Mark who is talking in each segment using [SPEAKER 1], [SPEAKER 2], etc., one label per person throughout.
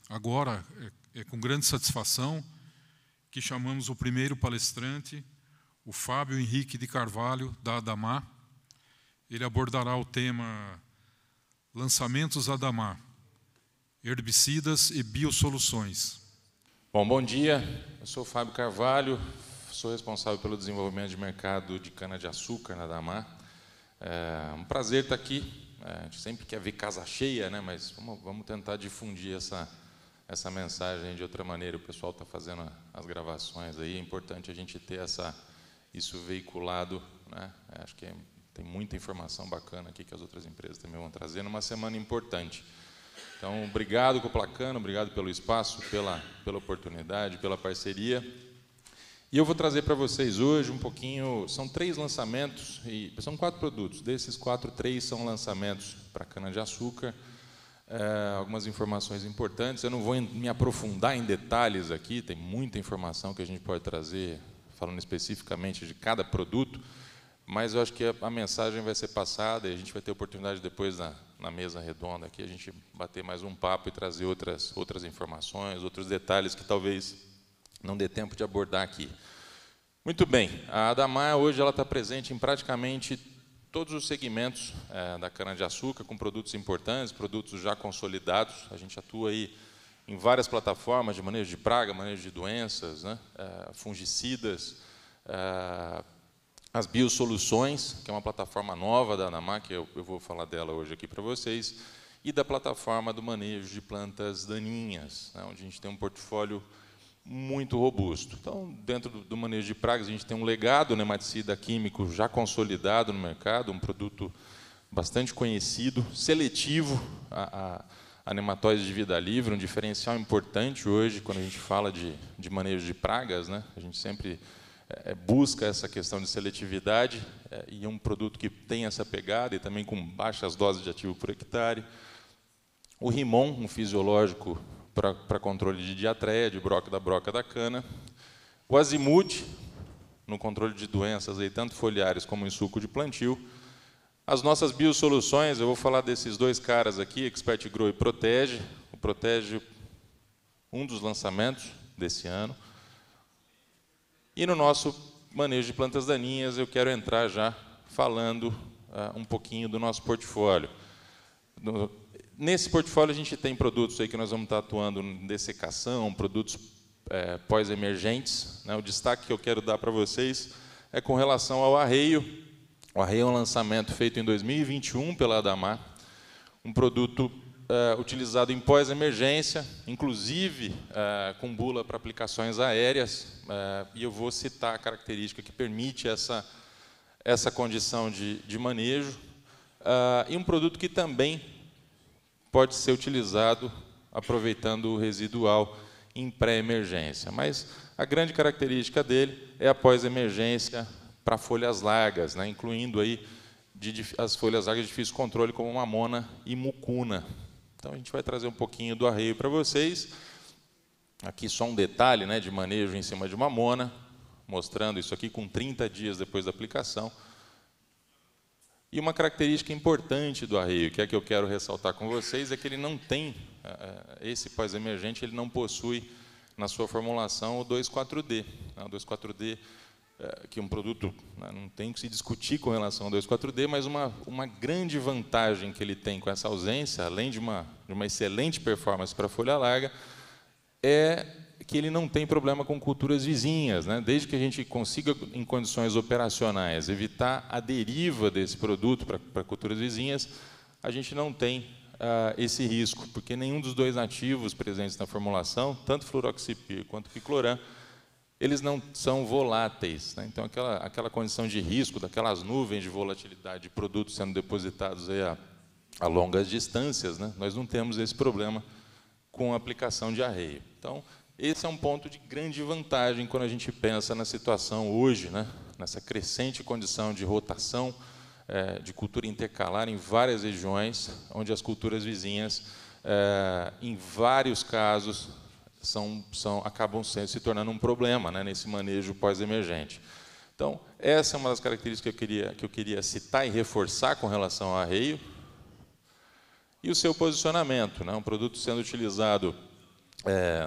[SPEAKER 1] Agora, é com grande satisfação que chamamos o primeiro palestrante, o Fábio Henrique de Carvalho, da Adamar. Ele abordará o tema Lançamentos Adamar, Herbicidas e Biosoluções.
[SPEAKER 2] Bom dia, eu sou o Fábio Carvalho, sou responsável pelo desenvolvimento de mercado de cana-de-açúcar na Adamar. É um prazer estar aqui, a gente sempre quer ver casa cheia, né? Mas vamos tentar difundir essa mensagem de outra maneira. O pessoal está fazendo as gravações aí, é importante a gente ter isso veiculado, né? Acho que tem muita informação bacana aqui que as outras empresas também vão trazer numa semana importante. Então, obrigado, Coplacano, obrigado pelo espaço, pela oportunidade, pela parceria. E eu vou trazer para vocês hoje um pouquinho, são 3 lançamentos, e são 4 produtos, desses 4, 3 são lançamentos para cana-de-açúcar. Algumas informações importantes, eu não vou me aprofundar em detalhes aqui, tem muita informação que a gente pode trazer, falando especificamente de cada produto, mas eu acho que a mensagem vai ser passada e a gente vai ter oportunidade depois na mesa redonda aqui, a gente bater mais um papo e trazer outras informações, outros detalhes que talvez não dê tempo de abordar aqui. Muito bem, a Adamar hoje ela está presente em praticamente todos os segmentos da cana-de-açúcar, com produtos importantes, produtos já consolidados. A gente atua aí em várias plataformas de manejo de praga, manejo de doenças, né? Fungicidas, as biosoluções, que é uma plataforma nova da Adamar, que eu vou falar dela hoje aqui para vocês, e da plataforma do manejo de plantas daninhas, né? Onde a gente tem um portfólio muito robusto. Então, dentro do manejo de pragas, a gente tem um legado nematicida químico já consolidado no mercado, um produto bastante conhecido, seletivo a nematóides de vida livre, um diferencial importante hoje, quando a gente fala de manejo de pragas, né? A gente sempre busca essa questão de seletividade, e um produto que tem essa pegada, e também com baixas doses de ativo por hectare. O Rimon, um fisiológico para controle de diatreia, de broca da cana. O Azimuth, no controle de doenças, aí, tanto foliares como em suco de plantio. As nossas biosoluções, eu vou falar desses 2 caras aqui, Expert Grow e Protege. O Protege, um dos lançamentos desse ano. E no nosso manejo de plantas daninhas, eu quero entrar já falando um pouquinho do nosso portfólio. Nesse portfólio, a gente tem produtos aí que nós vamos estar atuando em dessecação, produtos pós-emergentes, né? O destaque que eu quero dar para vocês é com relação ao arreio. O arreio é um lançamento feito em 2021 pela Adamar, um produto utilizado em pós-emergência, inclusive com bula para aplicações aéreas, e eu vou citar a característica que permite essa condição de manejo, e um produto que também pode ser utilizado aproveitando o residual em pré-emergência. Mas a grande característica dele é a pós-emergência para folhas largas, né? Incluindo aí as folhas largas de difícil controle, como mamona e mucuna. Então, a gente vai trazer um pouquinho do arreio para vocês. Aqui só um detalhe, né, de manejo em cima de mamona, mostrando isso aqui com 30 dias depois da aplicação. E uma característica importante do arreio, que é que eu quero ressaltar com vocês, é que ele não tem, esse pós-emergente, ele não possui na sua formulação o 2,4-D. O 2,4-D, que é um produto, não tem que se discutir com relação ao 2,4-D, mas uma grande vantagem que ele tem com essa ausência, além de uma excelente performance para folha larga, é que ele não tem problema com culturas vizinhas, né? Desde que a gente consiga, em condições operacionais, evitar a deriva desse produto para culturas vizinhas, a gente não tem esse risco, porque nenhum dos 2 ativos presentes na formulação, tanto fluroxipir quanto picloram, eles não são voláteis, né? Então, aquela condição de risco, daquelas nuvens de volatilidade de produtos sendo depositados aí a longas distâncias, né? Nós não temos esse problema com a aplicação de arreio. Então, esse é um ponto de grande vantagem quando a gente pensa na situação hoje, né, nessa crescente condição de rotação, de cultura intercalar em várias regiões, onde as culturas vizinhas, em vários casos, acabam se tornando um problema, né, nesse manejo pós-emergente. Então, essa é uma das características que eu queria citar e reforçar com relação ao arreio. E o seu posicionamento, né, um produto sendo utilizado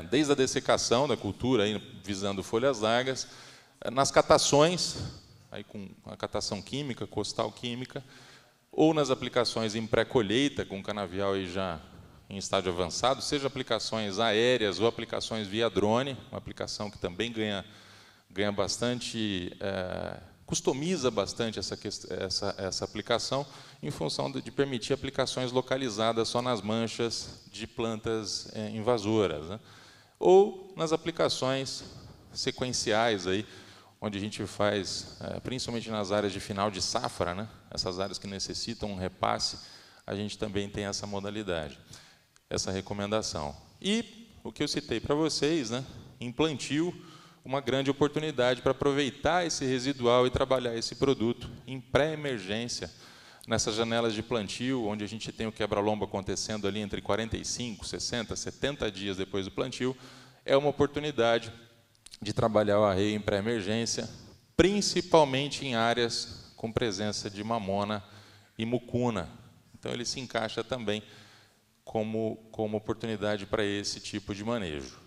[SPEAKER 2] desde a dessecação da cultura, aí, visando folhas largas, nas catações, aí com a catação química, costal química, ou nas aplicações em pré-colheita, com canavial aí já em estágio avançado, seja aplicações aéreas ou aplicações via drone, uma aplicação que também ganha bastante, customiza bastante essa aplicação, em função de permitir aplicações localizadas só nas manchas de plantas invasoras, né? Ou nas aplicações sequenciais, aí, onde a gente faz, principalmente nas áreas de final de safra, né? Essas áreas que necessitam um repasse, a gente também tem essa modalidade, essa recomendação. E o que eu citei para vocês, né, em plantio, uma grande oportunidade para aproveitar esse residual e trabalhar esse produto em pré-emergência, nessas janelas de plantio, onde a gente tem o quebra-lombo acontecendo ali entre 45, 60, 70 dias depois do plantio, é uma oportunidade de trabalhar o arreio em pré-emergência, principalmente em áreas com presença de mamona e mucuna. Então, ele se encaixa também como oportunidade para esse tipo de manejo.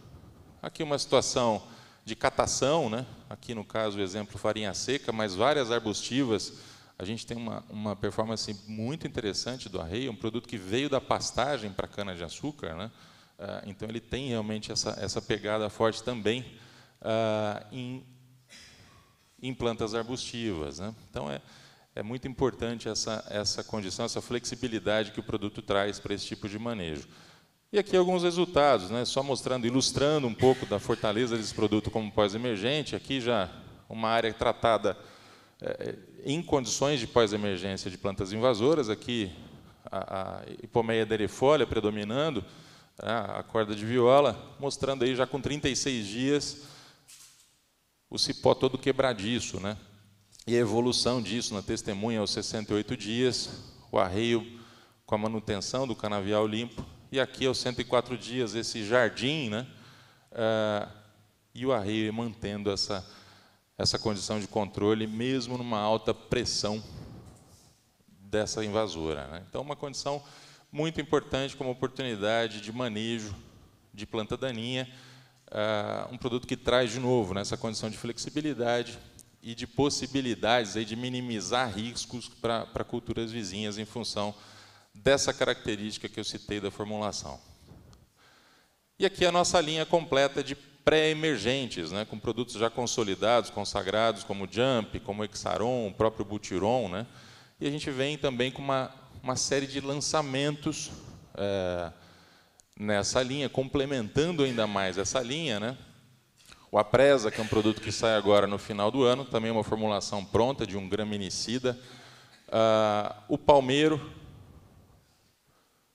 [SPEAKER 2] Aqui uma situação de catação, né? Aqui no caso o exemplo farinha seca, mas várias arbustivas. A gente tem uma performance muito interessante do arreio, um produto que veio da pastagem para a cana-de-açúcar, né? Então ele tem realmente essa pegada forte também em plantas arbustivas, né? Então é muito importante essa condição, essa flexibilidade que o produto traz para esse tipo de manejo. E aqui alguns resultados, né? Só mostrando, ilustrando um pouco da fortaleza desse produto como pós-emergente. Aqui já uma área tratada em condições de pós-emergência de plantas invasoras. Aqui a Hipomeia derifolia predominando, a corda de viola, mostrando aí já com 36 dias o cipó todo quebradiço, né? E a evolução disso na testemunha aos 68 dias, o arreio com a manutenção do canavial limpo, e aqui aos 104 dias esse jardim, né? E o arreio mantendo essa condição de controle, mesmo numa alta pressão dessa invasora, né? Então, uma condição muito importante como oportunidade de manejo de planta daninha, um produto que traz, de novo, nessa condição de flexibilidade e de possibilidades aí de minimizar riscos para culturas vizinhas em função dessa característica que eu citei da formulação. E aqui a nossa linha completa de pré-emergentes, né, com produtos já consolidados, consagrados, como o Jump, como o Hexaron, o próprio Butiron, né? E a gente vem também com uma série de lançamentos nessa linha, complementando ainda mais essa linha, né? O Apresa, que é um produto que sai agora no final do ano, também uma formulação pronta de um graminicida. O Palmeiro,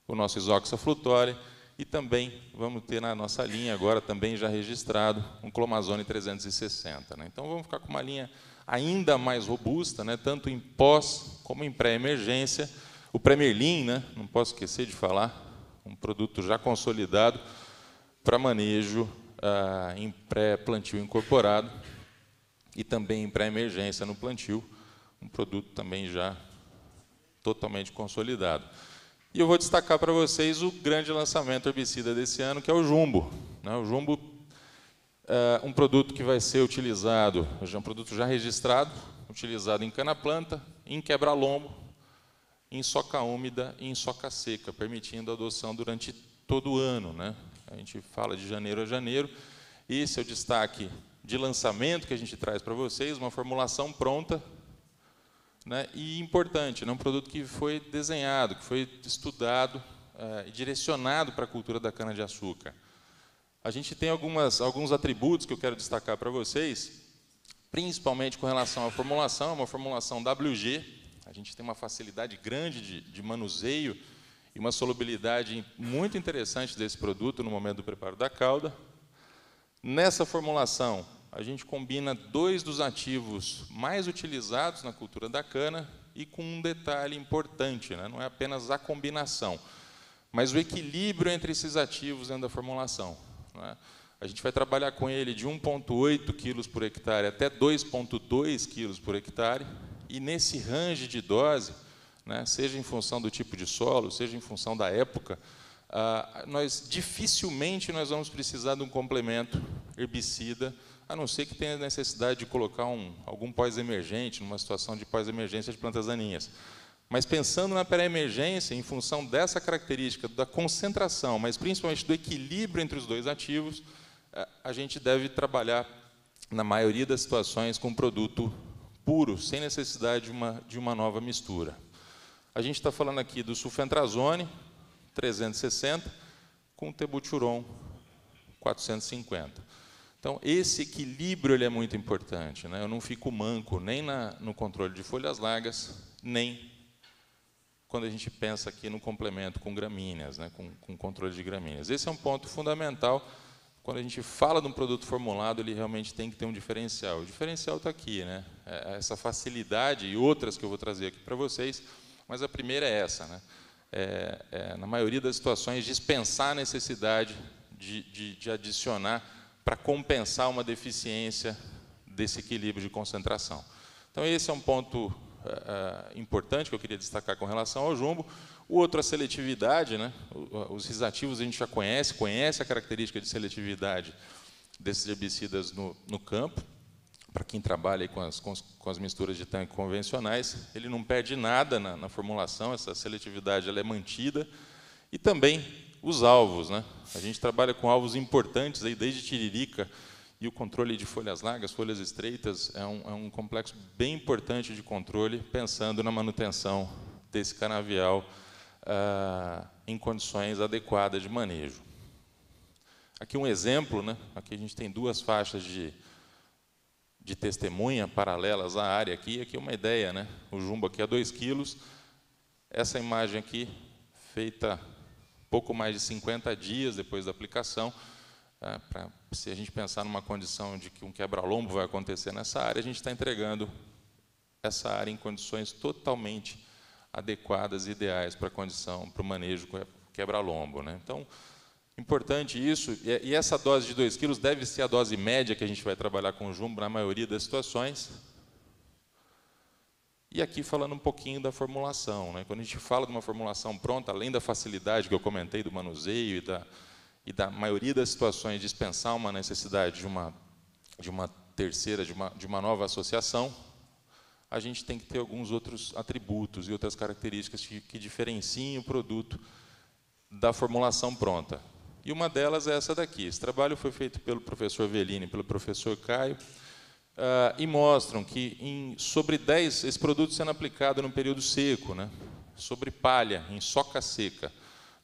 [SPEAKER 2] o nosso Isoxa Flutore, e também vamos ter na nossa linha agora, também já registrado, um Clomazone 360. Né? Então, vamos ficar com uma linha ainda mais robusta, né? Tanto em pós como em pré-emergência. O Premerlin, né? Não posso esquecer de falar, um produto já consolidado para manejo em pré-plantio incorporado e também em pré-emergência no plantio, um produto também já totalmente consolidado. E eu vou destacar para vocês o grande lançamento herbicida desse ano, que é o Jumbo. O Jumbo é um produto que vai ser utilizado, é um produto já registrado, utilizado em cana-planta, em quebra-lombo, em soca úmida e em soca seca, permitindo a adoção durante todo o ano, né? A gente fala de janeiro a janeiro. Esse é o destaque de lançamento que a gente traz para vocês, uma formulação pronta, né, e importante, né, um produto que foi desenhado, que foi estudado e direcionado para a cultura da cana-de-açúcar. A gente tem alguns atributos que eu quero destacar para vocês, principalmente com relação à formulação, uma formulação WG. A gente tem uma facilidade grande de manuseio e uma solubilidade muito interessante desse produto no momento do preparo da calda. Nessa formulação, a gente combina 2 dos ativos mais utilizados na cultura da cana e com um detalhe importante, né? Não é apenas a combinação, mas o equilíbrio entre esses ativos dentro da formulação, né? A gente vai trabalhar com ele de 1,8 quilos por hectare até 2,2 quilos por hectare, e nesse range de dose, né, seja em função do tipo de solo, seja em função da época, dificilmente nós vamos precisar de um complemento herbicida, a não ser que tenha necessidade de colocar algum pós-emergente, numa situação de pós-emergência de plantas daninhas. Mas pensando na pré-emergência, em função dessa característica da concentração, mas principalmente do equilíbrio entre os 2 ativos, a gente deve trabalhar, na maioria das situações, com produto puro, sem necessidade de uma nova mistura. A gente está falando aqui do sulfentrazone, 360, com tebuturon, 450. Então, esse equilíbrio ele é muito importante, né? Eu não fico manco nem no controle de folhas largas, nem quando a gente pensa aqui no complemento com gramíneas, né? com controle de gramíneas. Esse é um ponto fundamental. Quando a gente fala de um produto formulado, ele realmente tem que ter um diferencial. O diferencial está aqui, né? Essa facilidade e outras que eu vou trazer aqui para vocês, mas a primeira é essa, né? Na maioria das situações, dispensar a necessidade de adicionar para compensar uma deficiência desse equilíbrio de concentração. Então, esse é um ponto importante que eu queria destacar com relação ao jumbo. O outro, a seletividade, né? Os risativos a gente já conhece a característica de seletividade desses herbicidas no campo. Para quem trabalha aí com as misturas de tanque convencionais, ele não perde nada na formulação, essa seletividade ela é mantida. E também os alvos, né? A gente trabalha com alvos importantes, aí, desde tiririca, e o controle de folhas largas, folhas estreitas, é um complexo bem importante de controle, pensando na manutenção desse canavial em condições adequadas de manejo. Aqui um exemplo, né? Aqui a gente tem 2 faixas de testemunha paralelas à área aqui. Aqui é uma ideia, né? O jumbo aqui é 2 quilos. Essa imagem aqui, feita pouco mais de 50 dias depois da aplicação, se a gente pensar numa condição de que um quebra-lombo vai acontecer nessa área, a gente está entregando essa área em condições totalmente adequadas e ideais para a condição, para o manejo quebra-lombo, né? Então, importante isso, e essa dose de 2 quilos deve ser a dose média que a gente vai trabalhar com o jumbo na maioria das situações. E aqui falando um pouquinho da formulação, né? Quando a gente fala de uma formulação pronta, além da facilidade que eu comentei do manuseio e da maioria das situações dispensar uma necessidade de uma terceira, de uma nova associação, a gente tem que ter alguns outros atributos e outras características que diferenciem o produto da formulação pronta. E uma delas é essa daqui. Esse trabalho foi feito pelo professor Velini e pelo professor Caio, e mostram que, sobre 10, esse produto sendo aplicado no período seco, né, sobre palha, em soca seca,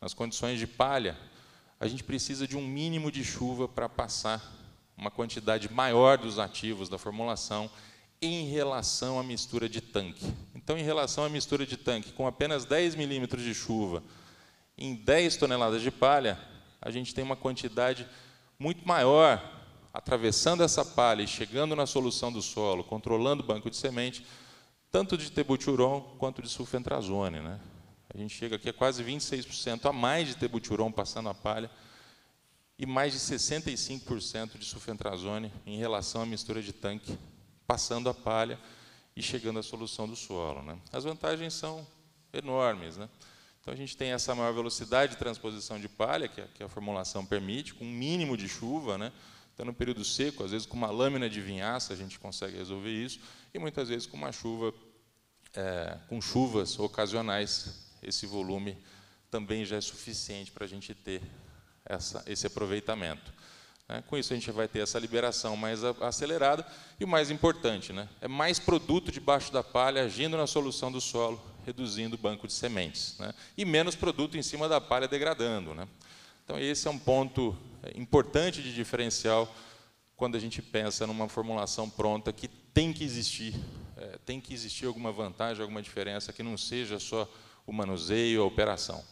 [SPEAKER 2] nas condições de palha, a gente precisa de um mínimo de chuva para passar uma quantidade maior dos ativos da formulação em relação à mistura de tanque. Então, em relação à mistura de tanque, com apenas 10 milímetros de chuva em 10 toneladas de palha, a gente tem uma quantidade muito maior atravessando essa palha e chegando na solução do solo, controlando o banco de semente, tanto de tebuturon quanto de sulfentrazone, né? A gente chega aqui a quase 26% a mais de tebuturon passando a palha e mais de 65% de sulfentrazone em relação à mistura de tanque passando a palha e chegando à solução do solo, né? As vantagens são enormes, né? Então, a gente tem essa maior velocidade de transposição de palha, que a formulação permite, com um mínimo de chuva, né? Então, no período seco, às vezes com uma lâmina de vinhaça a gente consegue resolver isso, e muitas vezes com uma chuva, com chuvas ocasionais, esse volume também já é suficiente para a gente ter esse aproveitamento. Com isso, a gente vai ter essa liberação mais acelerada, e o mais importante, né, é mais produto debaixo da palha agindo na solução do solo, reduzindo o banco de sementes, né, e menos produto em cima da palha degradando, né. Então, esse é um ponto importante de diferencial quando a gente pensa numa formulação pronta que tem que existir alguma vantagem, alguma diferença, que não seja só o manuseio, a operação.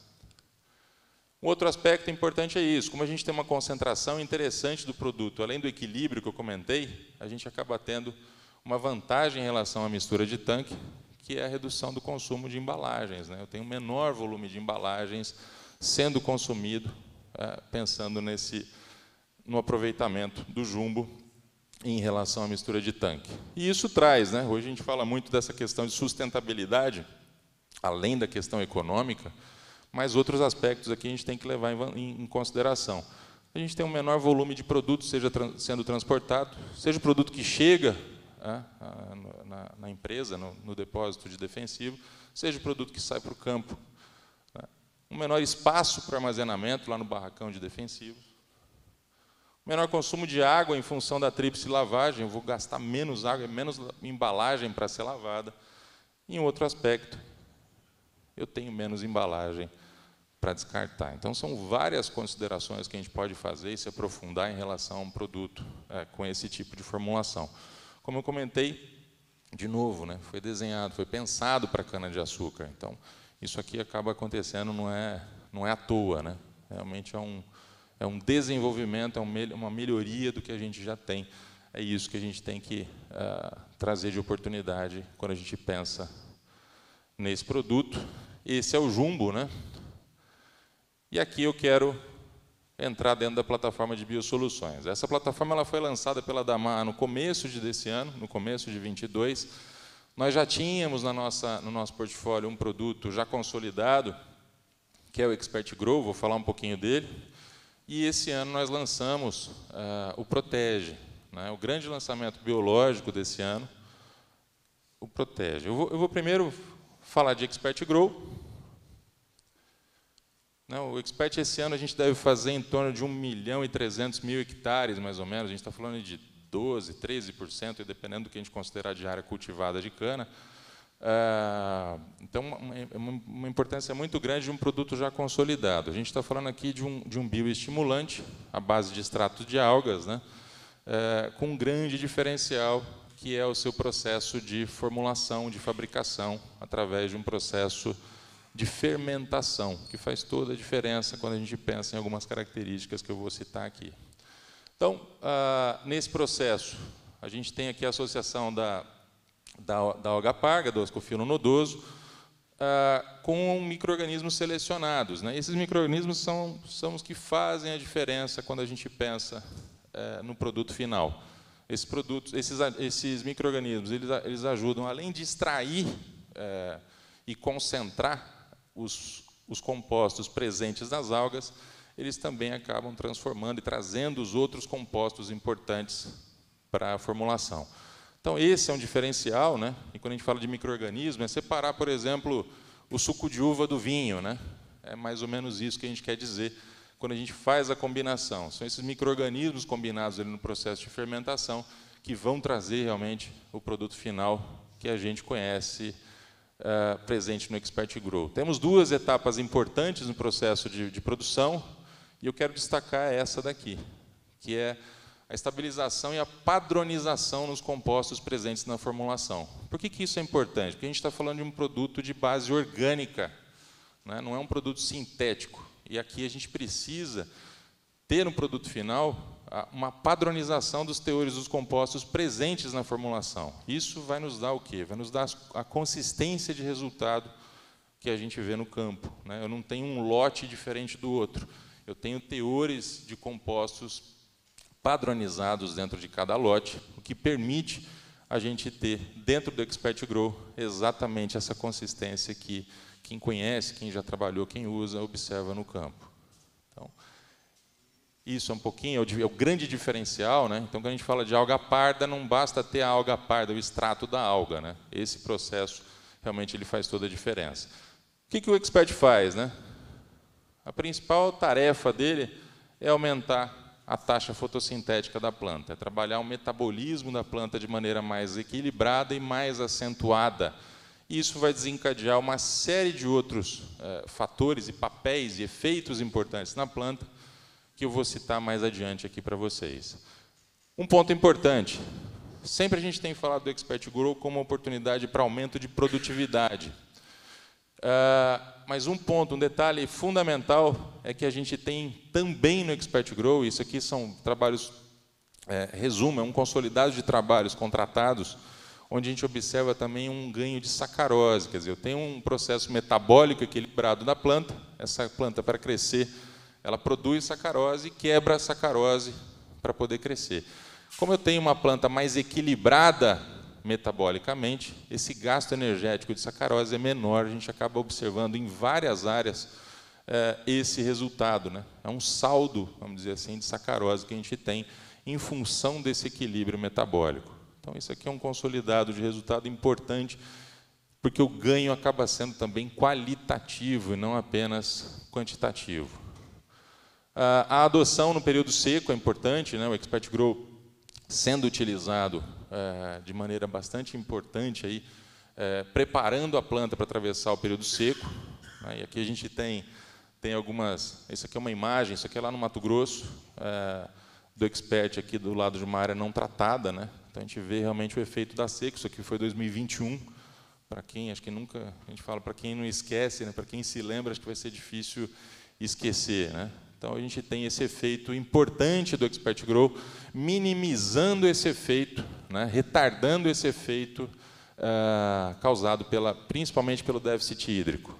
[SPEAKER 2] Um outro aspecto importante é isso, como a gente tem uma concentração interessante do produto, além do equilíbrio que eu comentei, a gente acaba tendo uma vantagem em relação à mistura de tanque, que é a redução do consumo de embalagens, né? Eu tenho um menor volume de embalagens sendo consumido, pensando no aproveitamento do jumbo em relação à mistura de tanque. E isso traz, né? Hoje a gente fala muito dessa questão de sustentabilidade, além da questão econômica, mas outros aspectos aqui a gente tem que levar em consideração. A gente tem um menor volume de produto sendo transportado, seja o produto que chega na empresa, no depósito de defensivo, seja o produto que sai para o campo. Um menor espaço para armazenamento lá no barracão de defensivos. Menor consumo de água em função da tríplice lavagem, eu vou gastar menos água, menos embalagem para ser lavada. E em outro aspecto, eu tenho menos embalagem para descartar. Então, são várias considerações que a gente pode fazer e se aprofundar em relação a um produto com esse tipo de formulação. Como eu comentei, de novo, né, foi desenhado, foi pensado para a cana-de-açúcar. Então, isso aqui acaba acontecendo, não é à toa, né? Realmente é um desenvolvimento, uma melhoria do que a gente já tem. É isso que a gente tem que trazer de oportunidade quando a gente pensa nesse produto. Esse é o jumbo, né? E aqui eu quero entrar dentro da plataforma de biosoluções. Essa plataforma ela foi lançada pela ADAMA no começo desse ano, no começo de 22. Nós já tínhamos no nosso portfólio um produto já consolidado, que é o Expert Grow, vou falar um pouquinho dele. E esse ano nós lançamos o Protege, né? O grande lançamento biológico desse ano, o Protege. Eu vou primeiro falar de Expert Grow. O Expert esse ano a gente deve fazer em torno de 1.300.000 hectares, mais ou menos. A gente está falando de 12%, 13%, dependendo do que a gente considerar de área cultivada de cana. Então, uma importância muito grande de um produto já consolidado. A gente está falando aqui de um bioestimulante à base de extrato de algas, né? Com um grande diferencial, que é o seu processo de formulação, de fabricação, através de um processo de fermentação, que faz toda a diferença quando a gente pensa em algumas características que eu vou citar aqui. Então, nesse processo, a gente tem aqui a associação da alga parga, do ascofilo nodoso, com micro-organismos selecionados, né? Esses micro-organismos são os que fazem a diferença quando a gente pensa no produto final. Esses micro-organismos, eles ajudam, além de extrair e concentrar os compostos presentes nas algas, eles também acabam transformando e trazendo os outros compostos importantes para a formulação. Então, esse é um diferencial, né? E quando a gente fala de micro-organismo, é separar, por exemplo, o suco de uva do vinho, né? É mais ou menos isso que a gente quer dizer quando a gente faz a combinação. São esses micro-organismos combinados ali no processo de fermentação que vão trazer realmente o produto final que a gente conhece presente no Expert Grow. Temos duas etapas importantes no processo de produção, e eu quero destacar essa daqui, que é a estabilização e a padronização nos compostos presentes na formulação. Por que isso é importante? Porque a gente está falando de um produto de base orgânica, né? Não é um produto sintético. E aqui a gente precisa ter no produto final uma padronização dos teores dos compostos presentes na formulação. Isso vai nos dar o quê? Vai nos dar a consistência de resultado que a gente vê no campo, né? Eu não tenho um lote diferente do outro. Eu tenho teores de compostos padronizados dentro de cada lote, o que permite a gente ter, dentro do Expert Grow, exatamente essa consistência que quem conhece, quem já trabalhou, quem usa, observa no campo. Então, isso é um pouquinho, é o grande diferencial, né? Então, quando a gente fala de alga parda, não basta ter a alga parda, o extrato da alga, né? Esse processo, realmente, ele faz toda a diferença. O que o Expert faz, né? A principal tarefa dele é aumentar a taxa fotossintética da planta, é trabalhar o metabolismo da planta de maneira mais equilibrada e mais acentuada. Isso vai desencadear uma série de outros fatores e papéis e efeitos importantes na planta, que eu vou citar mais adiante aqui para vocês. Um ponto importante, sempre a gente tem falado do Expert Grow como uma oportunidade para aumento de produtividade. Mas um ponto, um detalhe fundamental é que a gente tem também no Expert Grow, isso aqui são trabalhos, resumo, é um consolidado de trabalhos contratados, onde a gente observa também um ganho de sacarose, quer dizer, eu tenho um processo metabólico equilibrado da planta, essa planta para crescer, ela produz sacarose e quebra a sacarose para poder crescer. Como eu tenho uma planta mais equilibrada metabolicamente, esse gasto energético de sacarose é menor, a gente acaba observando em várias áreas esse resultado, né? É um saldo, vamos dizer assim, de sacarose que a gente tem em função desse equilíbrio metabólico. Então, isso aqui é um consolidado de resultado importante, porque o ganho acaba sendo também qualitativo e não apenas quantitativo. A adoção no período seco é importante, né? O Expert Grow sendo utilizado de maneira bastante importante, aí, preparando a planta para atravessar o período seco. E aqui a gente tem algumas... Isso aqui é uma imagem, isso aqui é lá no Mato Grosso, do Expert aqui do lado de uma área não tratada, né? Então, a gente vê realmente o efeito da seca. Isso aqui foi 2021. Para quem, acho que nunca... A gente fala para quem não esquece, né? Para quem se lembra, acho que vai ser difícil esquecer, né? Então, a gente tem esse efeito importante do Expert Grow, minimizando esse efeito, né? Retardando esse efeito causado principalmente pelo déficit hídrico.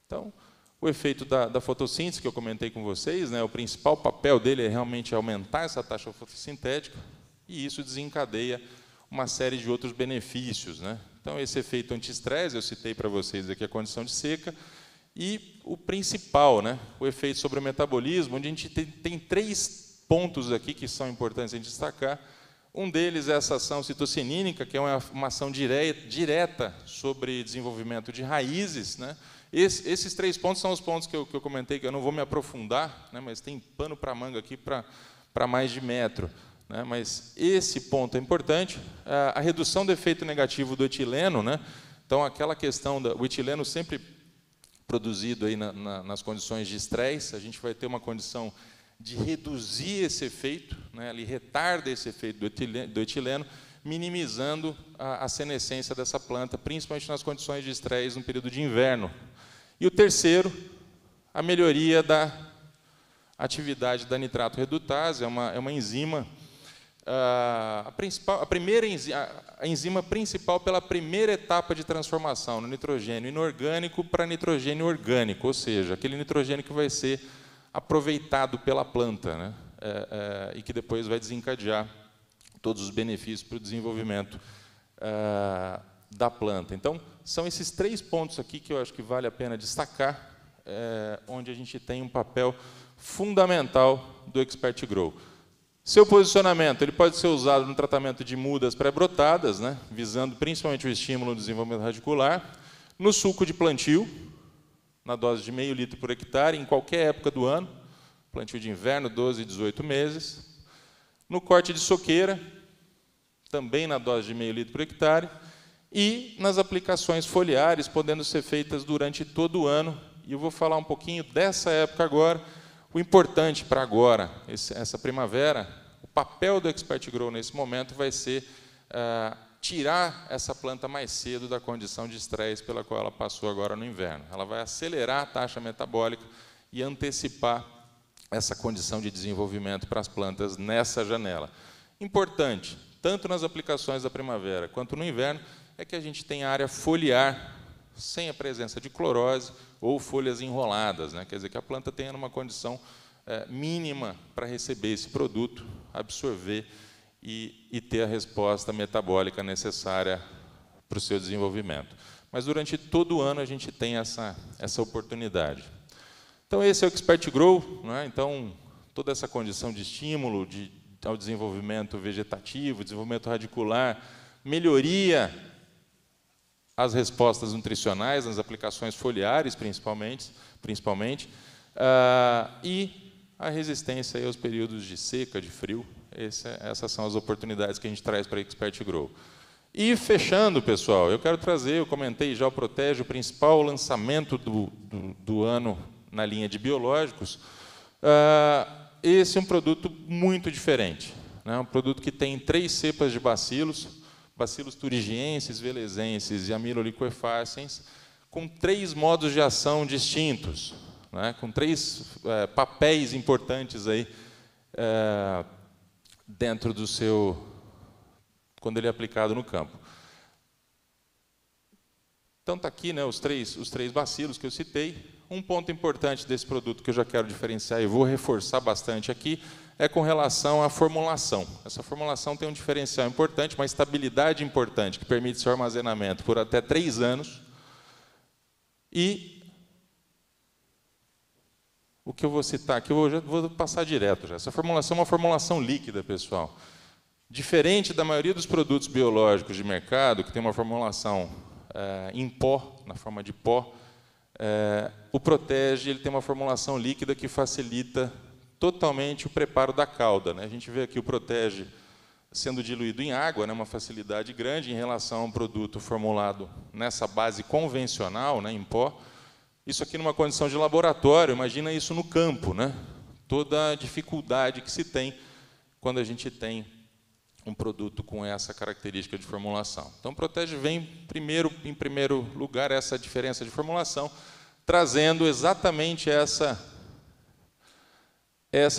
[SPEAKER 2] Então, o efeito da fotossíntese, que eu comentei com vocês, né, o principal papel dele é realmente aumentar essa taxa fotossintética, e isso desencadeia uma série de outros benefícios, né? Então, esse efeito antiestresse, eu citei para vocês aqui a condição de seca, e o principal, né, o efeito sobre o metabolismo, onde a gente tem 3 pontos aqui que são importantes a gente destacar. Um deles é essa ação citocinínica, que é uma ação direta sobre desenvolvimento de raízes, né? Esses 3 pontos são os pontos que eu comentei, que eu não vou me aprofundar, né, mas tem pano para manga aqui para mais de metro, né? Mas esse ponto é importante. A redução do efeito negativo do etileno, né? Então, aquela questão do etileno sempre produzido aí nas condições de estresse, a gente vai ter uma condição de reduzir esse efeito, né? Ele retarda esse efeito do etileno, minimizando a senescência dessa planta, principalmente nas condições de estresse no período de inverno. E o terceiro, a melhoria da atividade da nitrato redutase, é uma enzima, a enzima principal pela primeira etapa de transformação, no nitrogênio inorgânico para nitrogênio orgânico, ou seja, aquele nitrogênio que vai ser aproveitado pela planta, né? E que depois vai desencadear todos os benefícios para o desenvolvimento da planta. Então, são esses 3 pontos aqui que eu acho que vale a pena destacar, onde a gente tem um papel fundamental do Expert Grow. Seu posicionamento, ele pode ser usado no tratamento de mudas pré-brotadas, né, visando principalmente o estímulo do desenvolvimento radicular, no suco de plantio, na dose de meio litro por hectare, em qualquer época do ano, plantio de inverno, 12 e 18 meses, no corte de soqueira, também na dose de meio litro por hectare, e nas aplicações foliares, podendo ser feitas durante todo o ano. E eu vou falar um pouquinho dessa época agora. O importante para agora, essa primavera, o papel do Expert Grow nesse momento vai ser tirar essa planta mais cedo da condição de estresse pela qual ela passou agora no inverno. Ela vai acelerar a taxa metabólica e antecipar essa condição de desenvolvimento para as plantas nessa janela. Importante, tanto nas aplicações da primavera quanto no inverno, é que a gente tem área foliar sem a presença de clorose ou folhas enroladas, né? Quer dizer, que a planta tenha uma condição mínima para receber esse produto, absorver e ter a resposta metabólica necessária para o seu desenvolvimento. Mas durante todo o ano a gente tem essa oportunidade. Então, esse é o Expert Grow, né? Então, toda essa condição de estímulo ao desenvolvimento vegetativo, desenvolvimento radicular, melhoria as respostas nutricionais, nas aplicações foliares, principalmente e a resistência aí aos períodos de seca, de frio. Essas são as oportunidades que a gente traz para a Expert Grow. E, fechando, pessoal, eu quero trazer, eu comentei já, o Protege, o principal lançamento do ano na linha de biológicos. Esse é um produto muito diferente, né? Um produto que tem 3 cepas de bacilos, Bacillus thuringiensis, velezensis e amiloliquefacens, com 3 modos de ação distintos, né, com 3 papéis importantes aí, dentro do seu, quando ele é aplicado no campo. Então está aqui, né, os três bacilos que eu citei. Um ponto importante desse produto que eu já quero diferenciar e vou reforçar bastante aqui é com relação à formulação. Essa formulação tem um diferencial importante, uma estabilidade importante, que permite seu armazenamento por até 3 anos. E o que eu vou citar aqui, eu já vou passar direto já. Essa formulação é uma formulação líquida, pessoal. Diferente da maioria dos produtos biológicos de mercado, que tem uma formulação em pó, na forma de pó, o Protege ele tem uma formulação líquida que facilita totalmente o preparo da calda, né? A gente vê aqui o Protege sendo diluído em água, né, uma facilidade grande em relação a um produto formulado nessa base convencional, né, em pó. Isso aqui numa condição de laboratório, imagina isso no campo, né? Toda a dificuldade que se tem quando a gente tem um produto com essa característica de formulação. Então, o Protege vem em primeiro lugar essa diferença de formulação, trazendo exatamente essa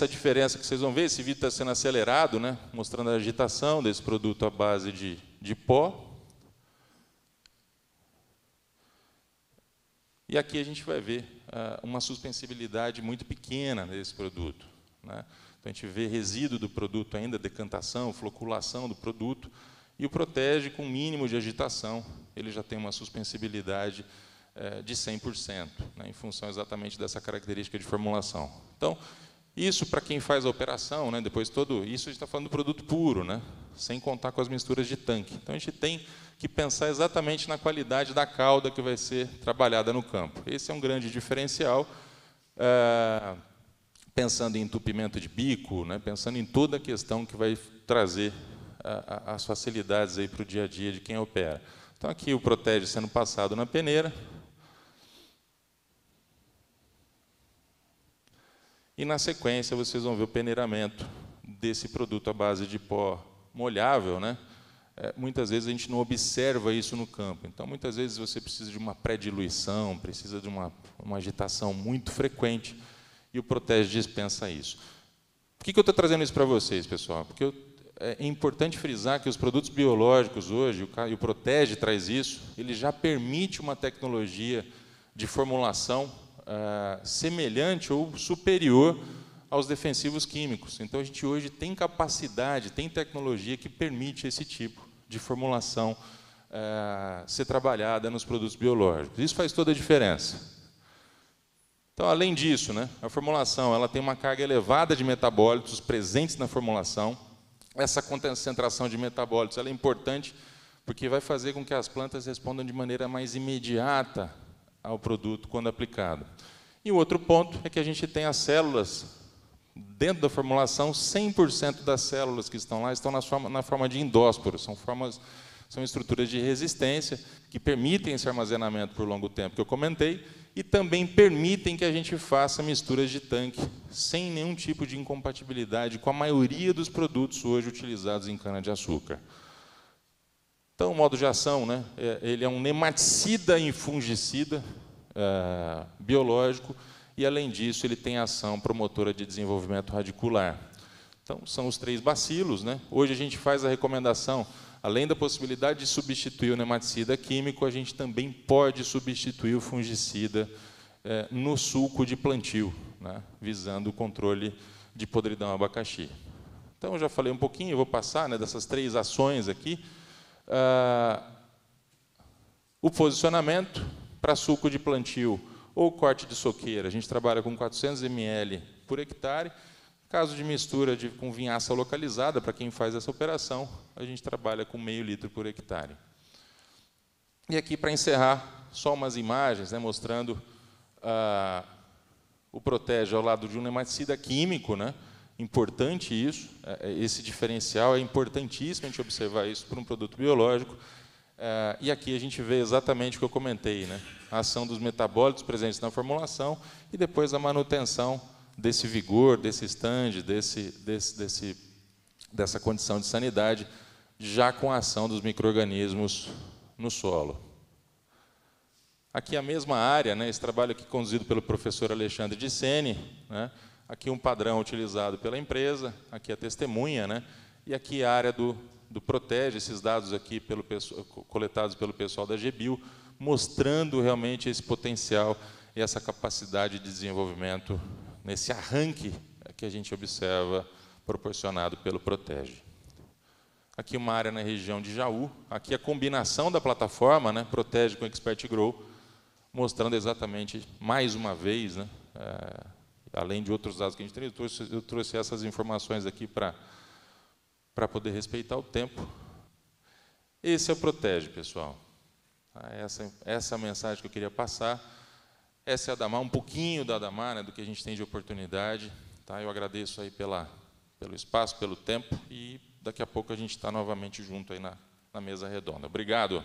[SPEAKER 2] diferença que vocês vão ver. Esse vídeo está sendo acelerado, né, mostrando a agitação desse produto à base de pó. E aqui a gente vai ver uma suspensibilidade muito pequena desse produto, né? Então, a gente vê resíduo do produto ainda, decantação, floculação do produto, e o Protege, com mínimo de agitação, ele já tem uma suspensibilidade de 100%, né, em função exatamente dessa característica de formulação. Então, isso para quem faz a operação, né, depois isso a gente está falando do produto puro, né, sem contar com as misturas de tanque. Então, a gente tem que pensar exatamente na qualidade da calda que vai ser trabalhada no campo. Esse é um grande diferencial, pensando em entupimento de bico, né, pensando em toda a questão que vai trazer as facilidades aí para o dia a dia de quem opera. Então, aqui o Protege sendo passado na peneira. E, na sequência, vocês vão ver o peneiramento desse produto à base de pó molhável, né? Muitas vezes a gente não observa isso no campo. Então, muitas vezes você precisa de uma pré-diluição, precisa de uma agitação muito frequente, e o Protege dispensa isso. Por que eu estou trazendo isso para vocês, pessoal? Porque é importante frisar que os produtos biológicos hoje, e o Protege traz isso, ele já permite uma tecnologia de formulação semelhante ou superior aos defensivos químicos. Então, a gente hoje tem capacidade, tem tecnologia que permite esse tipo de formulação ser trabalhada nos produtos biológicos. Isso faz toda a diferença. Então, além disso, né, a formulação ela tem uma carga elevada de metabólitos presentes na formulação. Essa concentração de metabólitos ela é importante porque vai fazer com que as plantas respondam de maneira mais imediata ao produto quando aplicado. E o outro ponto é que a gente tem as células dentro da formulação, 100% das células que estão lá estão na forma de endósporos, são estruturas de resistência que permitem esse armazenamento por longo tempo que eu comentei e também permitem que a gente faça misturas de tanque sem nenhum tipo de incompatibilidade com a maioria dos produtos hoje utilizados em cana-de-açúcar. Então, o modo de ação, né, ele é um nematicida e fungicida biológico e, além disso, ele tem ação promotora de desenvolvimento radicular. Então, são os 3 bacilos, né? Hoje a gente faz a recomendação, além da possibilidade de substituir o nematicida químico, a gente também pode substituir o fungicida no sulco de plantio, né, visando o controle de podridão abacaxi. Então, eu já falei um pouquinho, eu vou passar, né, dessas 3 ações aqui. O posicionamento para suco de plantio ou corte de soqueira, a gente trabalha com 400 ml por hectare. Caso de mistura com vinhaça localizada, para quem faz essa operação, a gente trabalha com meio litro por hectare. E aqui, para encerrar, só umas imagens, né, mostrando o Protege ao lado de um nematicida químico, né? Importante isso, esse diferencial é importantíssimo a gente observar isso por um produto biológico. E aqui a gente vê exatamente o que eu comentei, né? A ação dos metabólitos presentes na formulação e depois a manutenção desse vigor, desse stand, dessa condição de sanidade já com a ação dos micro-organismos no solo. Aqui a mesma área, né, esse trabalho aqui conduzido pelo professor Alexandre de Sene, né, aqui um padrão utilizado pela empresa, aqui a testemunha, né, e aqui a área do Protege, esses dados aqui coletados pelo pessoal da GBio, mostrando realmente esse potencial e essa capacidade de desenvolvimento nesse arranque que a gente observa proporcionado pelo Protege. Aqui uma área na região de Jaú, aqui a combinação da plataforma, né, Protege com Expert Grow, mostrando exatamente, mais uma vez, né, além de outros dados que a gente tem, eu trouxe essas informações aqui para poder respeitar o tempo. Esse é o Protege, pessoal. Essa é a mensagem que eu queria passar. Essa é a Adamar, um pouquinho da Adamar, né, do que a gente tem de oportunidade. Tá? Eu agradeço aí pelo espaço, pelo tempo, e daqui a pouco a gente está novamente junto aí na mesa redonda. Obrigado.